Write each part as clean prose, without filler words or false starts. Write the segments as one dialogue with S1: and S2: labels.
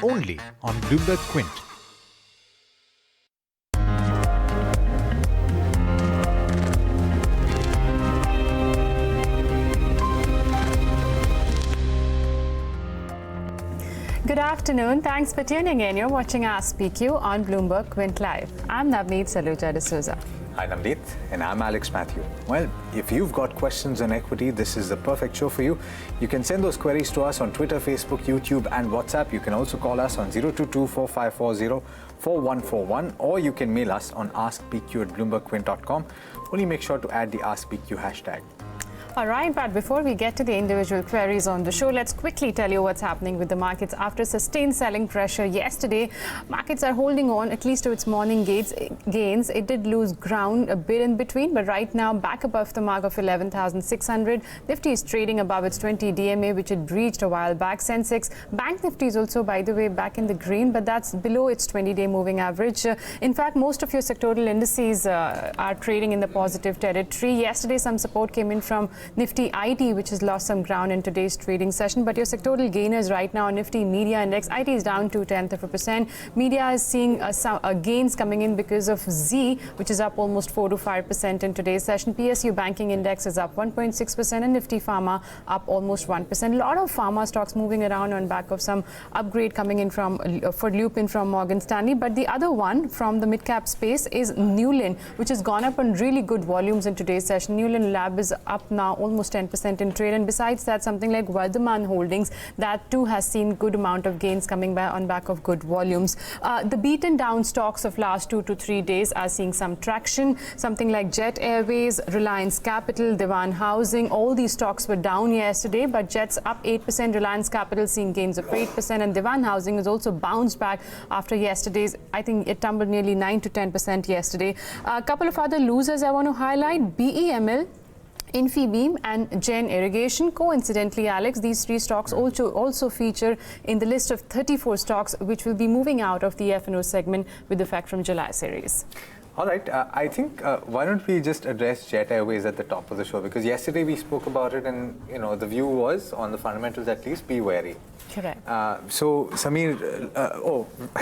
S1: only on Bloomberg Quint.
S2: Good afternoon. Thanks for tuning in. You're watching Ask PQ on Bloomberg Quint Live. I'm Navneet Saluja D'Souza.
S3: Hi Navneet, and I'm Alex Matthew. Well, if you've got questions on equity, this is the perfect show for you. You can send those queries to us on Twitter, Facebook, YouTube, and WhatsApp. You can also call us on 022-4540-4141, or you can mail us on askpq@bloombergquint.com. Only make sure to add the Ask PQ hashtag.
S2: All right, but before we get to the individual queries on the show, let's quickly tell you what's happening with the markets after sustained selling pressure yesterday. Markets are holding on at least to its morning gains. It did lose ground a bit in between, but right now back above the mark of 11,600. Nifty is trading above its 20 DMA, which it breached a while back. Sensex, Bank Nifty is also, by the way, back in the green, but that's below its 20-day moving average. In fact, most of your sectoral indices are trading in the positive territory. Yesterday, some support came in from Nifty IT, which has lost some ground in today's trading session. But your sectoral gainers right now, Nifty Media Index, IT is down 0.2%. Media is seeing some gains coming in because of Z, which is up almost 4 to 5% in today's session. PSU Banking Index is up 1.6% and Nifty Pharma up almost 1%. A lot of pharma stocks moving around on back of some upgrade coming in from for Lupin from Morgan Stanley. But the other one from the mid-cap space is Newlin, which has gone up on really good volumes in today's session. Newlin Lab is up now almost 10% in trade, and besides that, something like Vardhaman Holdings, that too has seen good amount of gains coming by on back of good volumes. The beaten down stocks of last 2 to 3 days are seeing some traction. Something like Jet Airways, Reliance Capital, Dewan Housing, all these stocks were down yesterday, but Jet's up 8%, Reliance Capital seeing gains of 8%, and Dewan Housing has also bounced back after yesterday's, I think it tumbled nearly 9 to 10% yesterday. A couple of other losers I want to highlight: BEML, Infibeam and Jain Irrigation. Coincidentally, Alex, these three stocks also feature in the list of 34 stocks which will be moving out of the F&O segment with effect from July series.
S3: All right, I think why don't we just address Jet Airways at the top of the show, because yesterday we spoke about it and the view was, on the fundamentals at least, be wary.
S2: Correct.
S3: So Samir,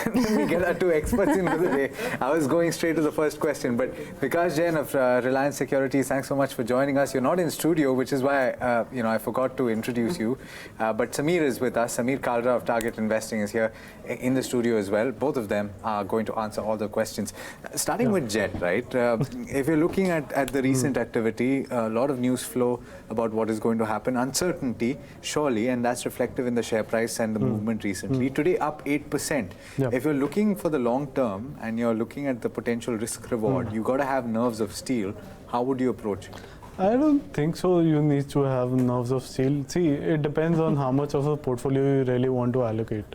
S3: let me get our two experts in for the day. I was going straight to the first question, but Vikas Jain of Reliance Securities, thanks so much for joining us. You're not in studio, which is why I forgot to introduce you. But Samir is with us. Samir Kalra of Target Investing is here in the studio as well. Both of them are going to answer all the questions. Starting with Jet, right? If you're looking at the recent activity, a lot of news flow about what is going to happen, uncertainty, surely, and that's reflective in the share price and the movement recently. Today up 8%. Yep. If you're looking for the long term and you're looking at the potential risk reward, you got to have nerves of steel. How would you approach it?
S4: I don't think so. You need to have nerves of steel. See, it depends on how much of a portfolio you really want to allocate.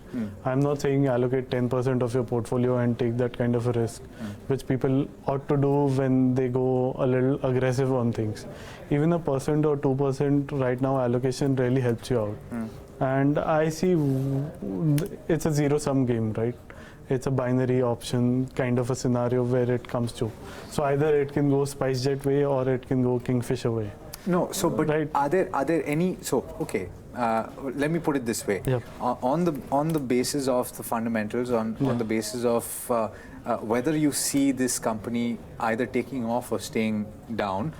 S4: I'm not saying allocate 10% of your portfolio and take that kind of a risk, which people ought to do when they go a little aggressive on things. Even 1% or 2% right now allocation really helps you out. And I see it's a zero-sum game, right? It's a binary option kind of a scenario where it comes to. So either it can go SpiceJet way or it can go Kingfisher way.
S3: No, so but right. Are there any? So okay, let me put it this way. Yep. On the basis of the fundamentals, on the basis of whether you see this company either taking off or staying down,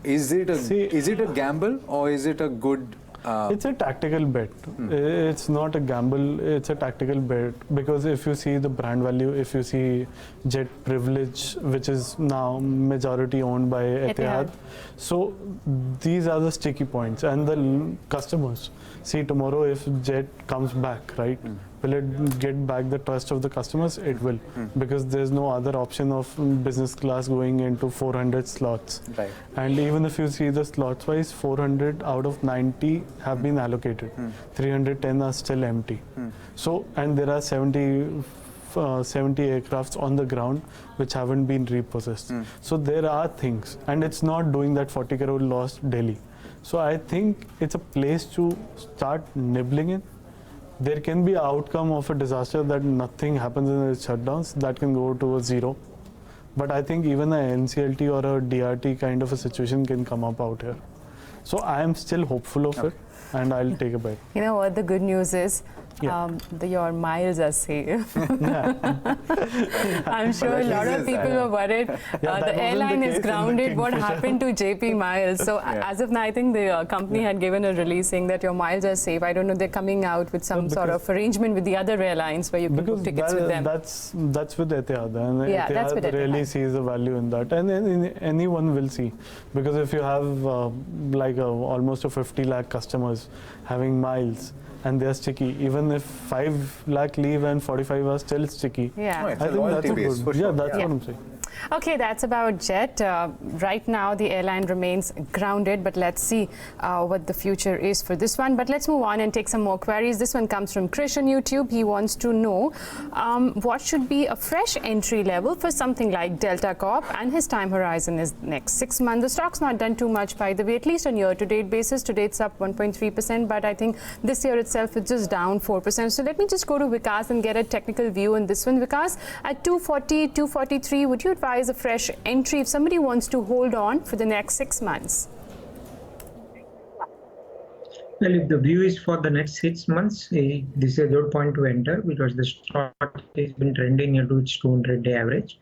S3: is it a gamble or is it a good?
S4: It's a tactical bet. It's not a gamble, it's a tactical bet, because if you see the brand value, if you see Jet Privilege, which is now majority owned by Etihad, so these are the sticky points. And the customers, see tomorrow if Jet comes back, right? Will it get back the trust of the customers? It will, because there's no other option of business class going into 400 slots. Right. And even if you see the slots wise, 400 out of 90 have been allocated. 310 are still empty. So, and there are 70 aircrafts on the ground which haven't been repossessed. So there are things, and it's not doing that 40 crore loss daily. So I think it's a place to start nibbling in. There can be an outcome of a disaster that nothing happens in its shutdowns, that can go to a zero. But I think even an NCLT or a DRT kind of a situation can come up out here. So I am still hopeful of it, and I'll take a bet.
S2: You know what the good news is?
S4: Yeah.
S2: Your miles are safe. I'm sure a lot of people were worried. The airline is grounded. What happened to JP Miles? So as of now, I think the company had given a release saying that your miles are safe. I don't know. They're coming out with some sort of arrangement with the other airlines where you can book tickets with them.
S4: That's with Etihad, and
S2: that's with
S4: Etihad really sees the value in that, and anyone will see, because if you have almost a 50 lakh customers having miles, and they're sticky. Even if 5 lakh leave and 45 are still sticky.
S2: Yeah.
S3: I
S4: think that's a good.
S3: sure.
S4: Yeah, that's what I'm saying.
S2: Okay, that's about Jet. Right now, the airline remains grounded, but let's see what the future is for this one. But let's move on and take some more queries. This one comes from Krish on YouTube. He wants to know what should be a fresh entry level for something like Delta Corp, and his time horizon is next 6 months. The stock's not done too much, by the way, at least on year-to-date basis. Today, it's up 1.3%, but I think this year itself it's just down 4%. So let me just go to Vikas and get a technical view on this one. Vikas, at 240, 243, would you advise a fresh entry if somebody wants to hold on for the next 6 months?
S5: Well, if the view is for the next 6 months, this is a good point to enter, because the stock has been trending near to its 200-day average.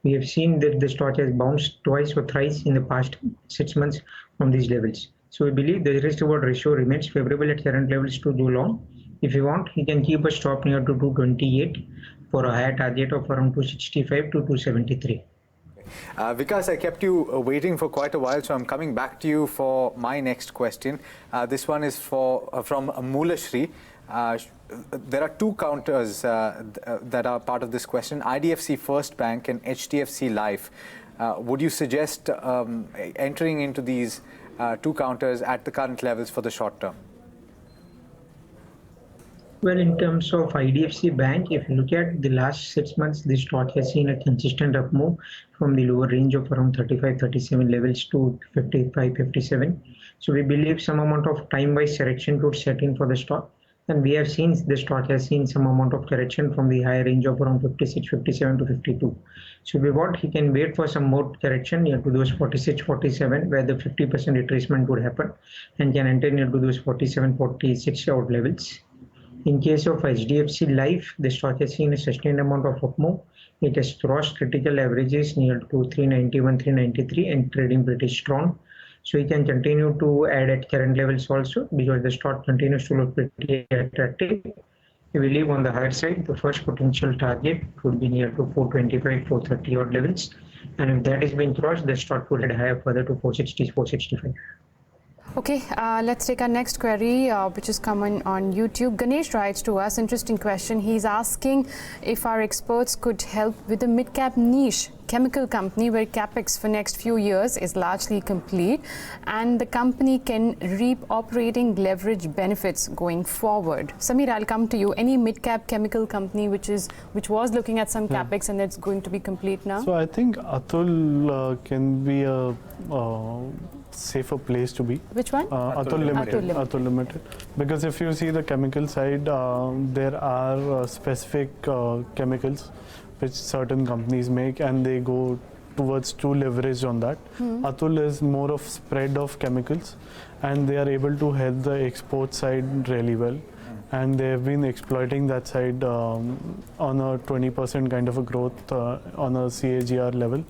S5: We have seen that the stock has bounced twice or thrice in the past 6 months from these levels. So we believe the risk reward ratio remains favorable at current levels to do long. If you want, you can keep a stop near to 228 for a higher target of around 265 to 273.
S3: Vikas, I kept you waiting for quite a while, so I'm coming back to you for my next question. This one is from Moolashri. There are two counters that are part of this question: IDFC First Bank and HDFC Life. Would you suggest entering into these two counters at the current levels for the short term?
S5: Well, in terms of IDFC Bank, if you look at the last 6 months, the stock has seen a consistent up move from the lower range of around 35, 37 levels to 55, 57. So we believe some amount of time-wise correction could set in for the stock. And we have seen the stock has seen some amount of correction from the higher range of around 56, 57 to 52. So we want he can wait for some more correction near to those 46, 47, where the 50% retracement would happen, and can enter near to those 47, 46 out levels. In case of HDFC Life, the stock has seen a sustained amount of up move. It has crossed critical averages near to 391, 393 and trading pretty strong. So you can continue to add at current levels also, because the stock continues to look pretty attractive. We believe on the higher side, the first potential target could be near to 425, 430 odd levels. And if that is being crossed, the stock could head higher further to 460, 465.
S2: Okay, let's take our next query, which is coming on YouTube. Ganesh writes to us, interesting question. He's asking if our experts could help with a mid-cap niche chemical company where capex for next few years is largely complete, and the company can reap operating leverage benefits going forward. Samir, I'll come to you. Any mid-cap chemical company which was looking at some capex and it's going to be complete now?
S4: So I think Atul can be a safer place to be.
S2: Which one?
S4: Atul Limited. Because if you see the chemical side, there are specific chemicals which certain companies make, and they go towards too leverage on that. Atul is more of spread of chemicals, and they are able to help the export side really well. And they have been exploiting that side on a 20% kind of a growth on a CAGR level.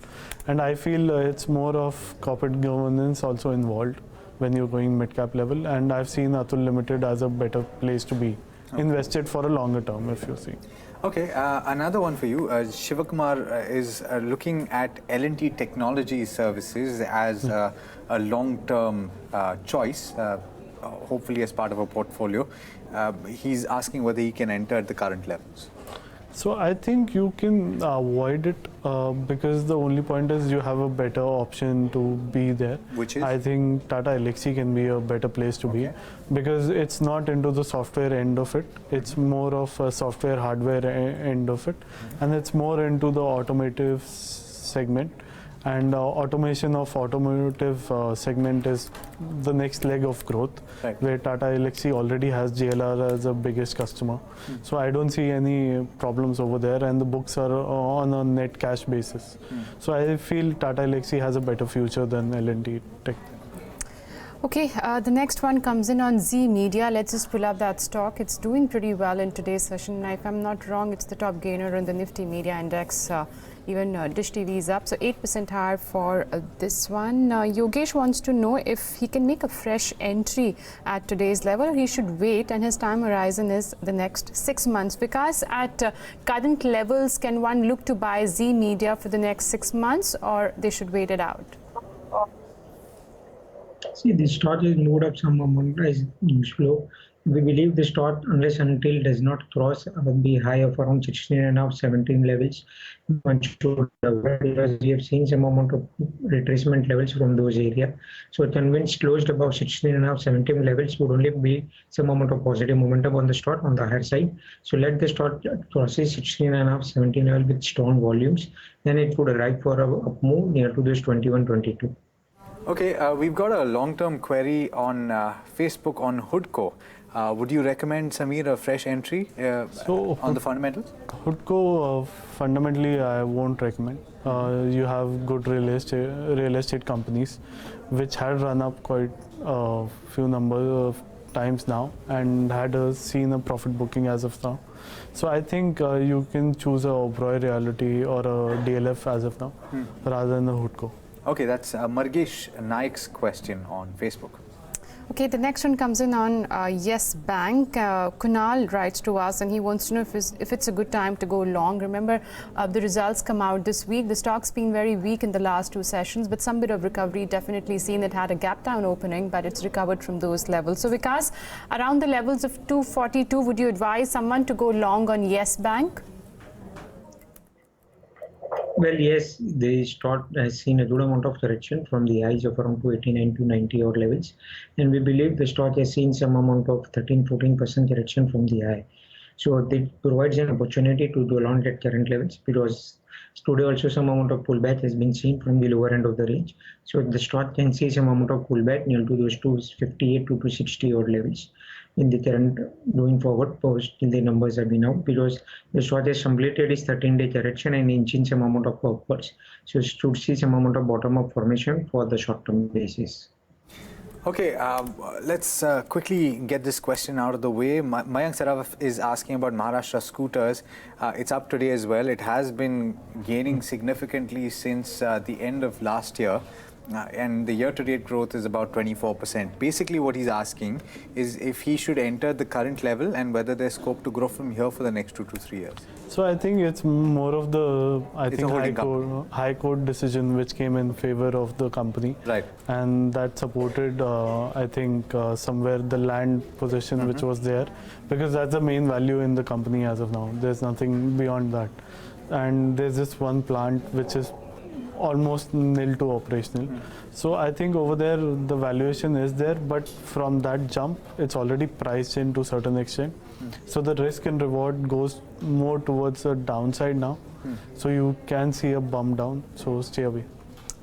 S4: And I feel it's more of corporate governance also involved when you're going mid-cap level. And I've seen Atul Limited as a better place to be invested for a longer term, if you see.
S3: Okay, another one for you. Shivakumar is looking at L&T Technology Services as a long-term choice, hopefully as part of a portfolio. He's asking whether he can enter at the current levels.
S4: So I think you can avoid it because the only point is you have a better option to be there.
S3: Which is?
S4: I think Tata Elxsi can be a better place to be, because it's not into the software end of it. It's more of a software hardware end of it, and it's more into the automotive segment. And automation of automotive segment is the next leg of growth, where Tata Elxsi already has JLR as a biggest customer. So I don't see any problems over there, and the books are on a net cash basis. So I feel Tata Elxsi has a better future than L&T Tech.
S2: Okay, the next one comes in on Z Media. Let's just pull up that stock. It's doing pretty well in today's session. If I'm not wrong, it's the top gainer in the Nifty Media Index. Even Dish TV is up, so 8% higher for this one. Yogesh wants to know if he can make a fresh entry at today's level, or he should wait, and his time horizon is the next 6 months. Because at current levels, can one look to buy Z Media for the next 6 months, or they should wait it out?
S5: See, the stock is moved up some amount as news flow. We believe the stock, unless until does not cross the high of around 16.5, 17 levels, one should avoid, because we have seen some amount of retracement levels from those areas. So convinced closed above 16.5, 17 levels would only be some amount of positive momentum on the stock on the higher side. So let the stock crosses 16.5, 17 level with strong volumes, then it would arrive for a up move near to this 21, 22.
S3: Okay, we've got a long-term query on Facebook on Hoodco. Would you recommend, Samir, a fresh entry on the fundamentals?
S4: Hoodco, fundamentally, I won't recommend. You have good real estate companies, which had run up quite a few number of times now and had seen a profit booking as of now. So I think you can choose a Oberoi Realty or a DLF as of now, rather than a Hoodco.
S3: Okay, that's Margesh Naik's question on Facebook.
S2: Okay, the next one comes in on Yes Bank. Kunal writes to us and he wants to know if it's a good time to go long. Remember, the results come out this week. The stock's been very weak in the last 2 sessions, but some bit of recovery definitely seen. It had a gap down opening, but it's recovered from those levels. So Vikas, around the levels of 242, would you advise someone to go long on Yes Bank?
S5: Well, yes, the stock has seen a good amount of correction from the highs of around 289 to 90 odd levels. And we believe the stock has seen some amount of 13-14% correction from the high. So it provides an opportunity to do long at current levels, because today also some amount of pullback has been seen from the lower end of the range. So the stock can see some amount of pullback near to those 258 to 260 odd levels in the current going forward post till the numbers have been out, because the stock has completed its 13-day correction and inching some amount of upwards. So it should see some amount of bottom up formation for the short-term basis.
S3: Okay, let's quickly get this question out of the way. Mayank Saraf is asking about Maharashtra scooters. It's up today as well. It has been gaining significantly since the end of last year. And the year-to-date growth is about 24%. Basically, what he's asking is if he should enter the current level and whether there's scope to grow from here for the next 2 to 3 years.
S4: So I think it's more of the high court decision which came in favor of the company,
S3: right?
S4: And that supported, I think, somewhere the land position which was there, because that's the main value in the company as of now. There's nothing beyond that, and there's just one plant which is almost nil to operational. So I think over there the valuation is there, but from that jump it's already priced in to a certain extent. So the risk and reward goes more towards the downside now. So you can see a bump down, so stay away.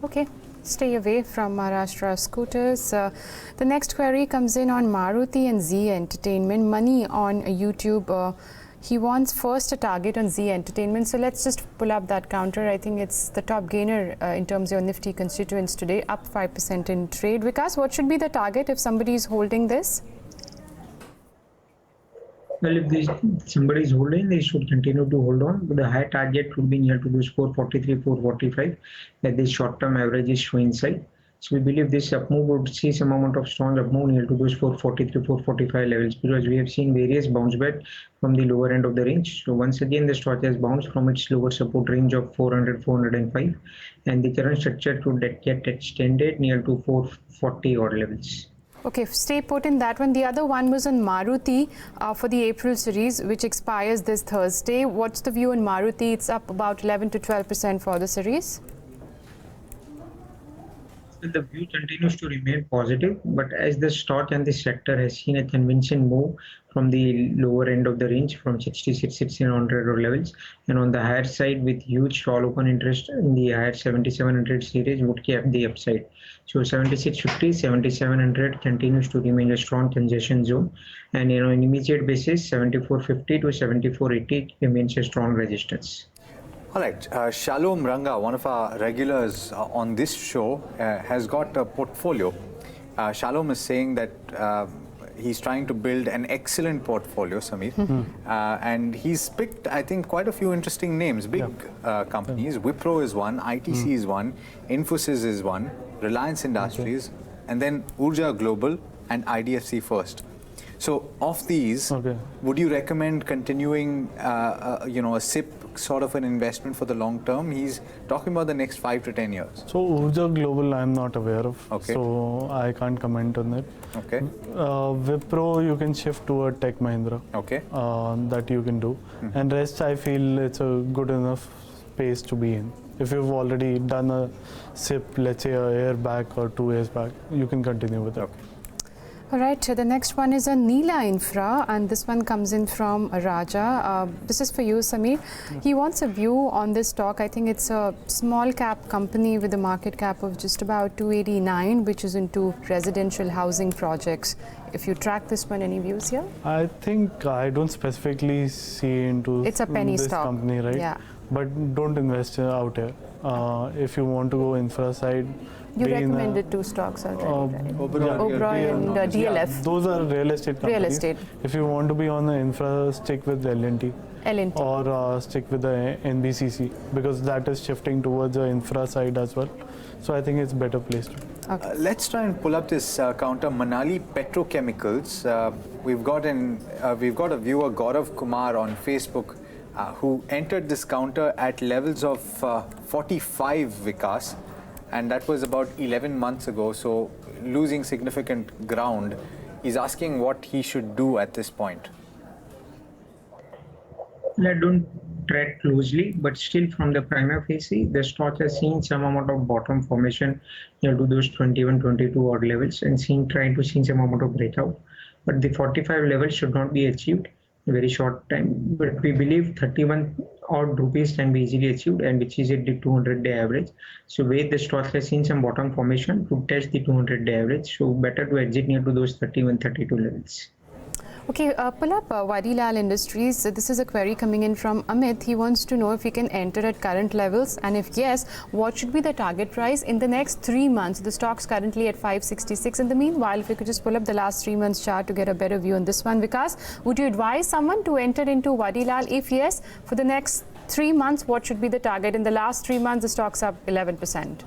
S2: Okay, stay away from Maharashtra scooters. The next query comes in on Maruti and Z Entertainment. Money on YouTube. He wants first a target on Z Entertainment. So let's just pull up that counter. I think it's the top gainer in terms of your Nifty constituents today, up 5% in trade. Vikas, what should be the target if somebody is holding this?
S5: Well, if somebody is holding, they should continue to hold on. But the high target would be near to those 443, 445 that the short-term average is showing inside. So we believe this up move would see some amount of strong up move near to those 443, 445 levels, because we have seen various bounce back from the lower end of the range. So once again, the stock has bounced from its lower support range of 400, 405, and the current structure could get extended near to 440 odd levels.
S2: Okay, stay put in that one. The other one was on Maruti for the April series, which expires this Thursday. What's the view on Maruti? It's up about 11 to 12% for the series.
S5: The view continues to remain positive, but as the stock and the sector has seen a convincing move from the lower end of the range from 66, 1600 levels, and on the higher side with huge fall open interest in the higher 7700 series would keep the upside. So 7650, 7700 continues to remain a strong congestion zone, and on an immediate basis 7450 to 7480 remains a strong resistance.
S3: All right, Shalom Ranga, one of our regulars on this show, has got a portfolio Shalom is saying that he's trying to build an excellent portfolio, Samir. And he's picked, I think, quite a few interesting names. Big companies. Wipro is one, ITC is one, Infosys is one, Reliance Industries, and then Urja Global and IDFC First. So, of these, would you recommend continuing, a SIP sort of an investment for the long term? He's talking about the next 5 to 10 years.
S4: So Urja Global, I'm not aware of. So I can't comment on it. Wipro, you can shift to a Tech Mahindra. That you can do. And rest, I feel it's a good enough space to be in. If you've already done a SIP, let's say a year back or 2 years back, you can continue with it.
S2: All right, the next one is on Eli Infra, and this one comes in from Raja. This is for you, Samir. He wants a view on this stock. I think it's a small cap company with a market cap of just about 289, which is into residential housing projects. If you track this one, any views here?
S4: I think I don't specifically see into
S2: it's a penny
S4: this
S2: stock
S4: company, right?
S2: Yeah.
S4: But don't invest out here. If you want to go infra side,
S2: you recommended 2 stocks already.
S3: Oberoi
S2: and DLF.
S4: Yeah, those are real estate companies.
S2: Real estate.
S4: If you want to be on the infra, stick with L&T. Or stick with the NBCC, because that is shifting towards the infra side as well. So I think it's better placed.
S3: Let's try and pull up this counter, Manali Petrochemicals. We've got a viewer, Gaurav Kumar, on Facebook, who entered this counter at levels of 45 Vikas, and that was about 11 months ago, so losing significant ground. He's asking what he should do at this point.
S5: I don't track closely, but still from the prima facie, the stock has seen some amount of bottom formation near to those 21, 22 odd levels and trying to see some amount of breakout. But the 45 level should not be achieved in a very short time. But we believe 31 odd rupees can be easily achieved, and which is at the 200-day average. So where the stock has seen some bottom formation to test the 200-day average, so better to exit near to those 31, 32 levels.
S2: Okay, pull up Vadilal Industries. This is a query coming in from Amit. He wants to know if you can enter at current levels, and if yes, what should be the target price in the next 3 months? The stock's currently at 566. In the meanwhile, if you could just pull up the last 3 months chart to get a better view on this one. Vikas, would you advise someone to enter into Vadilal? If yes, for the next 3 months, what should be the target? In the last 3 months, the stock's up 11%.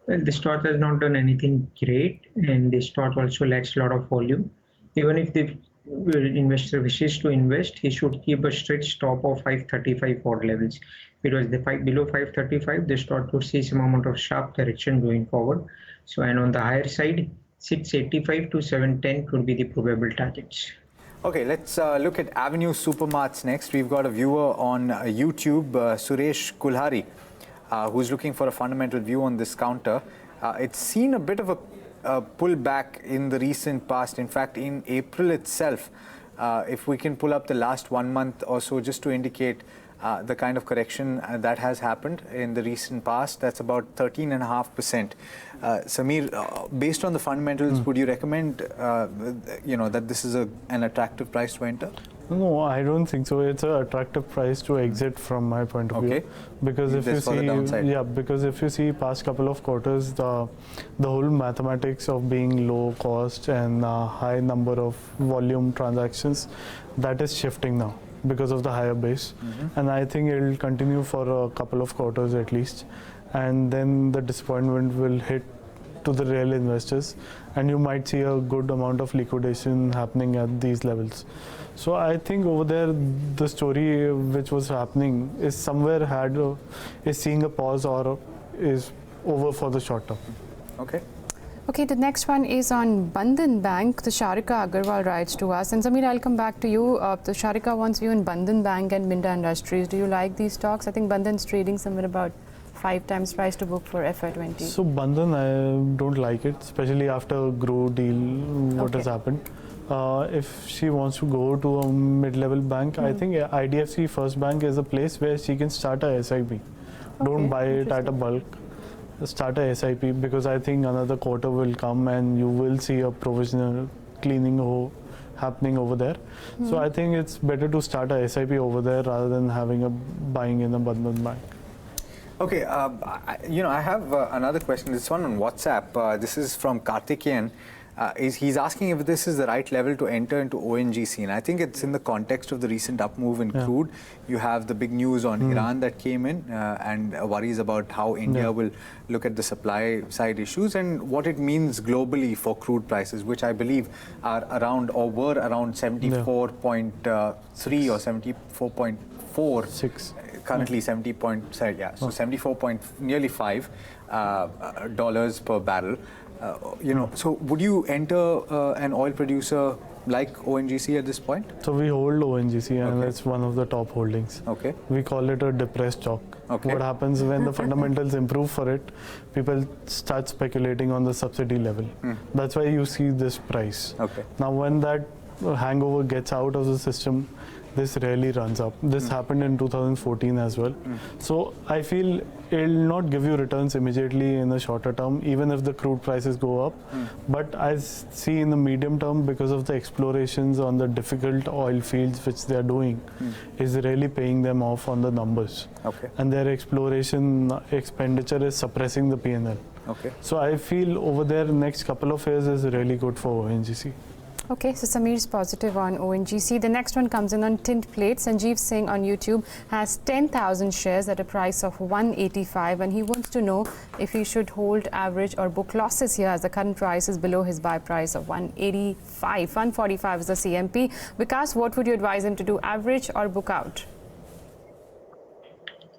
S5: Well, the stock has not done anything great, and the stock also lacks a lot of volume. Even if the investor wishes to invest, he should keep a strict stop of 535 odd levels, because below 535, the stock could see some amount of sharp correction going forward. So, and on the higher side, 685 to 710 could be the probable targets.
S3: Okay, let's look at Avenue Supermarts next. We've got a viewer on YouTube, Suresh Kulhari, who's looking for a fundamental view on this counter. It's seen a bit of a pullback in the recent past. In fact, in April itself, if we can pull up the last 1 month or so, just to indicate the kind of correction that has happened in the recent past, that's about 13.5%. Samir, based on the fundamentals, would you recommend, that this is an attractive price to enter?
S4: No, I don't think so. It's an attractive price to exit from my point of view. Because if you see, because if you see past couple of quarters, the whole mathematics of being low cost and high number of volume transactions, that is shifting now because of the higher base. And I think it will continue for a couple of quarters at least. And then the disappointment will hit to the real investors, and you might see a good amount of liquidation happening at these levels. So I think over there, the story which was happening is somewhere is seeing a pause or is over for the short term.
S2: Okay, the next one is on Bandhan Bank. The Sharika Agarwal writes to us, and Samir, I'll come back to you. The Sharika wants view in Bandhan Bank and Minda Industries. Do you like these stocks? I think Bandhan's trading somewhere about 5 times price to book for FY20.
S4: So Bandhan, I don't like it, especially after Grow deal, what has happened. If she wants to go to a mid-level bank, I think IDFC First Bank is a place where she can start a SIP. Don't buy it at a bulk. Start a SIP, because I think another quarter will come and you will see a provisional cleaning happening over there. So I think it's better to start a SIP over there rather than having a buying in a Bandhan Bank.
S3: Okay, I have another question. This one on WhatsApp. This is from Karthikeyan. He's asking if this is the right level to enter into ONGC, and I think it's in the context of the recent up move in crude. You have the big news on Iran that came in, and worries about how India will look at the supply side issues and what it means globally for crude prices, which I believe are around or were around 74.3 or 74.4.
S4: 6.
S3: Currently 74 nearly $5 dollars per barrel. So would you enter an oil producer like ONGC at this point?
S4: So we hold ONGC, and it's one of the top holdings.
S3: Okay.
S4: We call it a depressed stock.
S3: Okay.
S4: What happens when the fundamentals improve for it, people start speculating on the subsidy level. That's why you see this price.
S3: Okay.
S4: Now when that hangover gets out of the system, this really runs up. This happened in 2014 as well. So I feel it will not give you returns immediately in the shorter term, even if the crude prices go up. But I see in the medium term, because of the explorations on the difficult oil fields which they are doing, is really paying them off on the numbers.
S3: Okay.
S4: And their exploration expenditure is suppressing the P&L.
S3: Okay.
S4: So I feel over there next couple of years is really good for ONGC.
S2: Okay, so Samir is positive on ONGC. The next one comes in on Tinplate. Sanjeev Singh on YouTube has 10,000 shares at a price of 185, and he wants to know if he should hold, average or book losses here, as the current price is below his buy price of 185. 145 is the CMP. Vikas, what would you advise him to do, average or book out?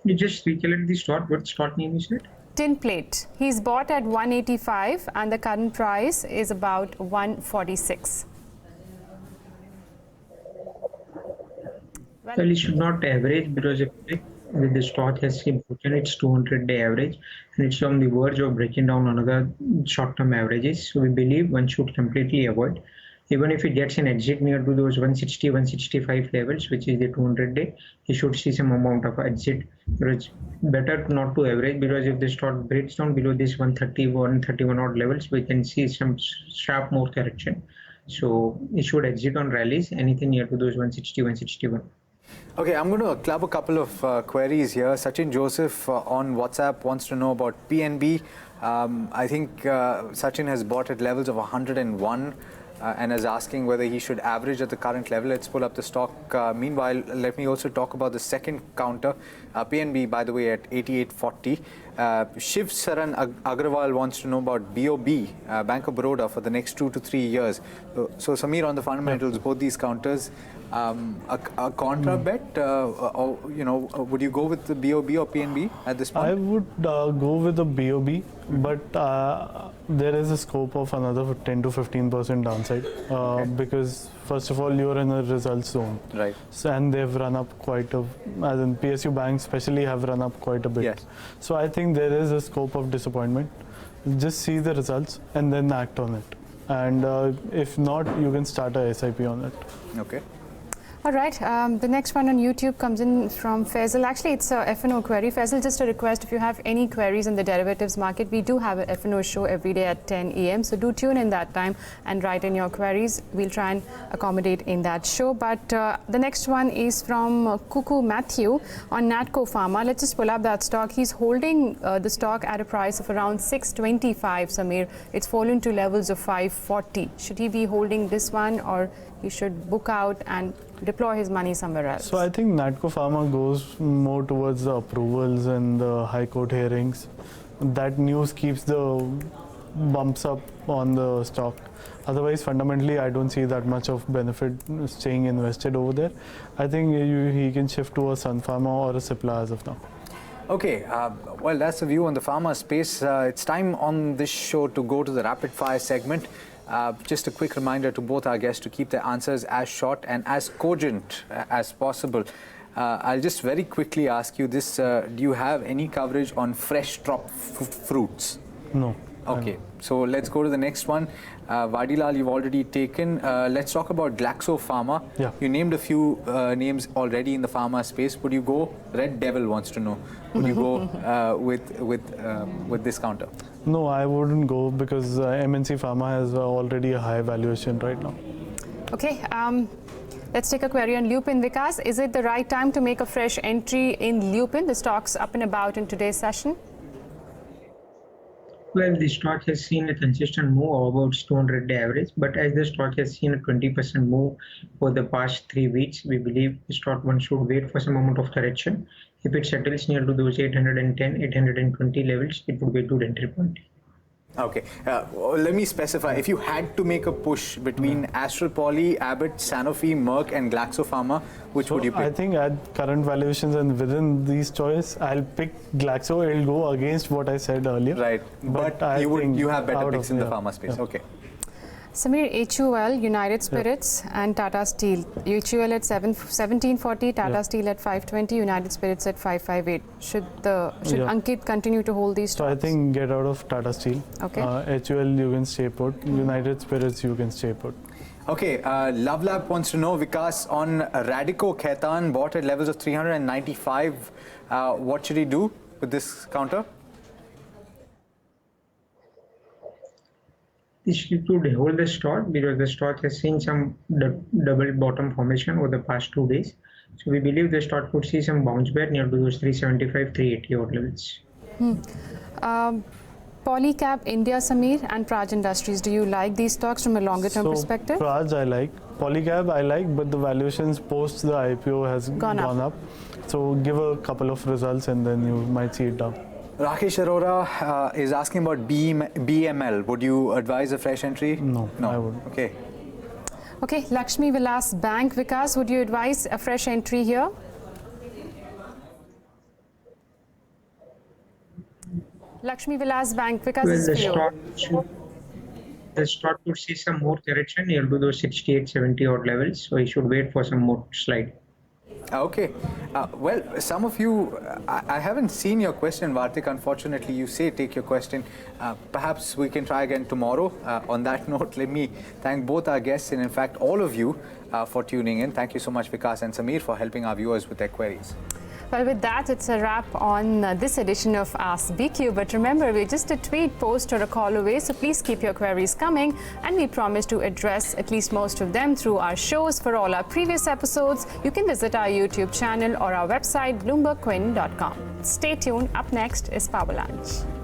S5: You just recollect the stock. What stock name is it?
S2: Tinplate. He's bought at 185 and the current price is about 146.
S5: Well, it should not average, because if the stock has broken its 200-day average and it's on the verge of breaking down another short-term averages. So we believe one should completely avoid. Even if it gets an exit near to those 160, 165 levels, which is the 200-day, you should see some amount of exit. But it's better not to average, because if the stock breaks down below this 130, 131 odd levels, we can see some sharp more correction. So it should exit on rallies, anything near to those 160, 161.
S3: Okay, I'm going to club a couple of queries here. Sachin Joseph on WhatsApp wants to know about PNB. I think Sachin has bought at levels of 101 and is asking whether he should average at the current level. Let's pull up the stock. Meanwhile, let me also talk about the second counter. PNB, by the way, at 88.40. Shiv Saran Agrawal wants to know about BOB, Bank of Baroda, for the next 2 to 3 years. So Samir, on the fundamentals, both these counters, a contra bet, or would you go with the BOB or PNB at this point?
S4: I would go with the BOB, but there is a scope of another 10 to 15% downside, because first of all, you're in a results zone,
S3: right?
S4: So, and they've run up quite a, as in PSU banks especially have run up quite a bit.
S3: Yes.
S4: So I think there is a scope of disappointment. Just see the results and then act on it. And if not, you can start a SIP on it.
S3: Okay.
S2: All right, the next one on YouTube comes in from Faisal. Actually, it's a F&O query. Faisal, just a request, if you have any queries in the derivatives market, we do have an F&O show every day at 10 a.m. So do tune in that time and write in your queries. We'll try and accommodate in that show. But the next one is from Kuku Matthew on Natco Pharma. Let's just pull up that stock. He's holding the stock at a price of around 625, Samir. It's fallen to levels of 540. Should he be holding this one, or he should book out and deploy his money somewhere else?
S4: So I think Natco Pharma goes more towards the approvals and the High Court hearings. That news keeps the bumps up on the stock. Otherwise, fundamentally, I don't see that much of benefit staying invested over there. I think he can shift to a Sun Pharma or a Cipla as of now.
S3: Okay, well, that's the view on the pharma space. It's time on this show to go to the rapid fire segment. Just a quick reminder to both our guests to keep their answers as short and as cogent as possible. I'll just very quickly ask you this. Do you have any coverage on fresh drop fruits?
S4: No.
S3: Okay, so let's go to the next one. Vadilal, you've already taken. Let's talk about Glaxo Pharma.
S4: Yeah.
S3: You named a few names already in the pharma space. Would you go? Red Devil wants to know. Would you go with this counter?
S4: No, I wouldn't go, because MNC Pharma has already a high valuation right now.
S2: Okay, Let's take a query on Lupin. Vikas, is it the right time to make a fresh entry in Lupin? The stock's up and about in today's session.
S5: Well, the stock has seen a consistent move of about 200-day average, but as the stock has seen a 20% move for the past 3 weeks, we believe the stock one should wait for some amount of correction. If it settles near to those 810, 820 levels, it would be a good entry point.
S3: Okay, let me specify. If you had to make a push between Astral Poly, Abbott, Sanofi, Merck and Glaxopharma, which would you pick?
S4: I think at current valuations and within these choice, I'll pick Glaxo. It'll go against what I said earlier.
S3: Right, but you have better picks in the pharma space.
S4: Yeah.
S3: Okay.
S2: Samir, HUL, United Spirits and Tata Steel. HUL at 1740, Tata Steel at 520, United Spirits at 558. Should Ankit continue to hold these stocks?
S4: So I think get out of Tata Steel.
S2: Okay.
S4: HUL you can stay put. United Spirits you can stay put.
S3: Okay, Love Lab wants to know, Vikas, on Radico Khaitan bought at levels of 395. What should he do with this counter?
S5: This should hold the stock because the stock has seen some double bottom formation over the past 2 days. So we believe the stock could see some bounce back near to those 375, 380 odd levels.
S2: Polycab India, Samir, and Praj Industries. Do you like these stocks from a longer term perspective?
S4: Praj I like. Polycab I like, but the valuations post the IPO has gone up. So give a couple of results and then you might see it down.
S3: Rakesh Arora is asking about BML. Would you advise a fresh entry?
S4: No, I wouldn't.
S3: Okay.
S2: Okay, Lakshmi Vilas Bank. Vikas, would you advise a fresh entry here? Lakshmi Vilas Bank. Vikas,
S5: Well, the stock could see some more correction near to those 68, 70 odd levels. So you should wait for some more slide.
S3: Okay. Well, some of you, I haven't seen your question, Vartik. Unfortunately, you say take your question. Perhaps we can try again tomorrow. On that note, let me thank both our guests and, in fact, all of you for tuning in. Thank you so much, Vikas and Samir, for helping our viewers with their queries.
S2: Well, with that, it's a wrap on this edition of Ask BQ. But remember, we're just a tweet, post, or a call away. So please keep your queries coming. And we promise to address at least most of them through our shows. For all our previous episodes, you can visit our YouTube channel or our website, bloombergquint.com. Stay tuned. Up next is Power Lunch.